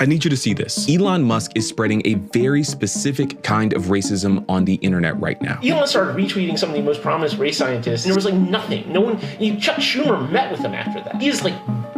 I need you to see this. Elon Musk is spreading a very specific kind of racism on the internet right now. Elon started retweeting some of the most prominent race scientists, and there was like nothing. No one, Chuck Schumer met with him after that. He is like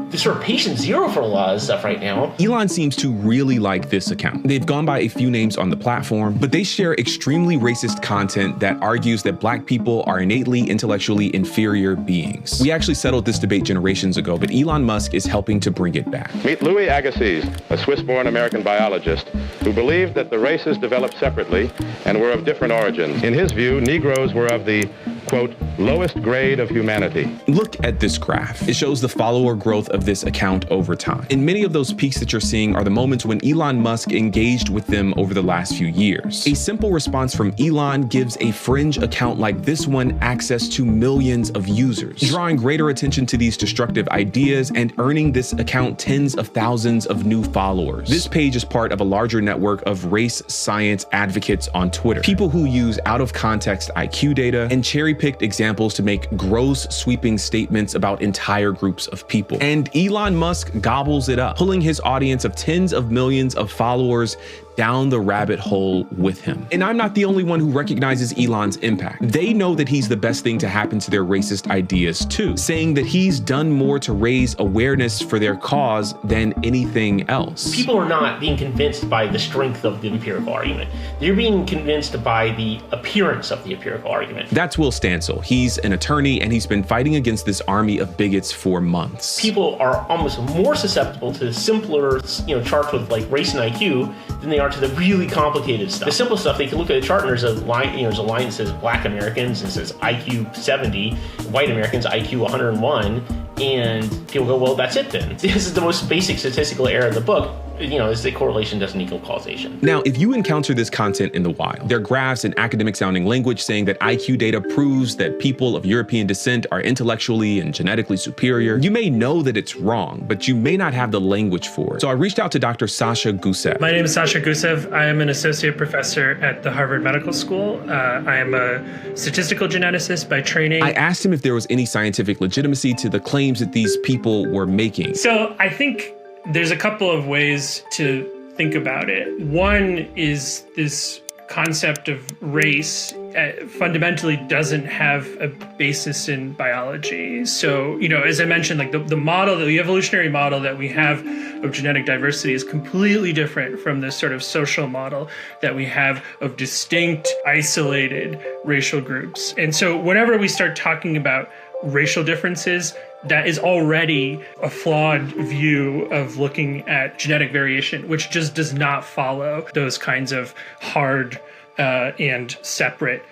the sort of patient zero for a lot of stuff right now. Elon seems to really like this account. They've gone by a few names on the platform, but they share extremely racist content that argues that Black people are innately intellectually inferior beings. We actually settled this debate generations ago, but Elon Musk is helping to bring it back. Meet Louis Agassiz, a Swiss-born American biologist who believed that the races developed separately and were of different origins. In his view, Negroes were of the, quote, lowest grade of humanity. Look at this graph. It shows the follower growth of this account over time. And many of those peaks that you're seeing are the moments when Elon Musk engaged with them over the last few years. A simple response from Elon gives a fringe account like this one access to millions of users, drawing greater attention to these destructive ideas and earning this account tens of thousands of new followers. This page is part of a larger network of race science advocates on Twitter, people who use out of context IQ data and cherry-picked examples to make gross, sweeping statements about entire groups of people. And Elon Musk gobbles it up, pulling his audience of tens of millions of followers down the rabbit hole with him. And I'm not the only one who recognizes Elon's impact. They know that he's the best thing to happen to their racist ideas too, saying that he's done more to raise awareness for their cause than anything else. People are not being convinced by the strength of the empirical argument. They're being convinced by the appearance of the empirical argument. That's Will Stansel. He's an attorney and he's been fighting against this army of bigots for months. People are almost more susceptible to simpler, charts with like race and IQ than they are to the really complicated stuff. The simple stuff, they can look at the chart and there's a line, there's a line that says Black Americans and it says IQ 70, white Americans IQ 101, and people go, well, that's it then. This is the most basic statistical error in the book. Is the correlation doesn't equal causation. Now, if you encounter this content in the wild, there are graphs and academic sounding language saying that IQ data proves that people of European descent are intellectually and genetically superior. You may know that it's wrong, but you may not have the language for it. So I reached out to Dr. Sasha Gusev. My name is Sasha Gusev. I am an associate professor at the Harvard Medical School. I am a statistical geneticist by training. I asked him if there was any scientific legitimacy to the claims that these people were making. So I think there's a couple of ways to think about it. One is this concept of race fundamentally doesn't have a basis in biology. So, as I mentioned, like the model, the evolutionary model that we have of genetic diversity is completely different from this sort of social model that we have of distinct, isolated racial groups. And so whenever we start talking about racial differences, that is already a flawed view of looking at genetic variation, which just does not follow those kinds of hard and separate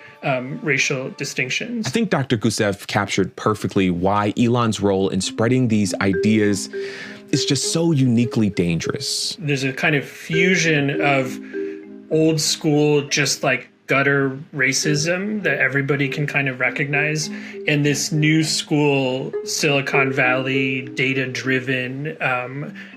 racial distinctions. I think Dr. Gusev captured perfectly why Elon's role in spreading these ideas is just so uniquely dangerous. There's a kind of fusion of old school, just like gutter racism that everybody can kind of recognize, and this new school Silicon Valley data-driven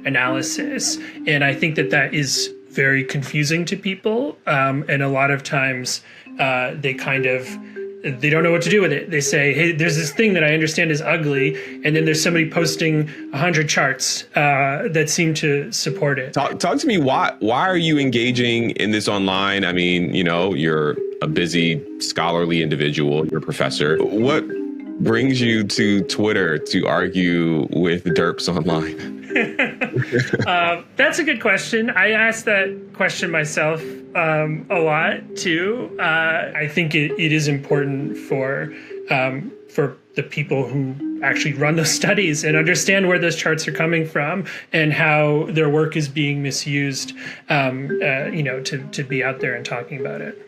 analysis. And I think that is very confusing to people. And a lot of times they don't know what to do with it. They say, hey, there's this thing that I understand is ugly, and then there's somebody posting 100 charts that seem to support it. Talk to me, why are you engaging in this online? I mean, you're a busy scholarly individual, you're a professor. What brings you to Twitter to argue with derps online? That's a good question. I asked that question myself a lot too. I think it is important for the people who actually run those studies and understand where those charts are coming from and how their work is being misused, to be out there and talking about it.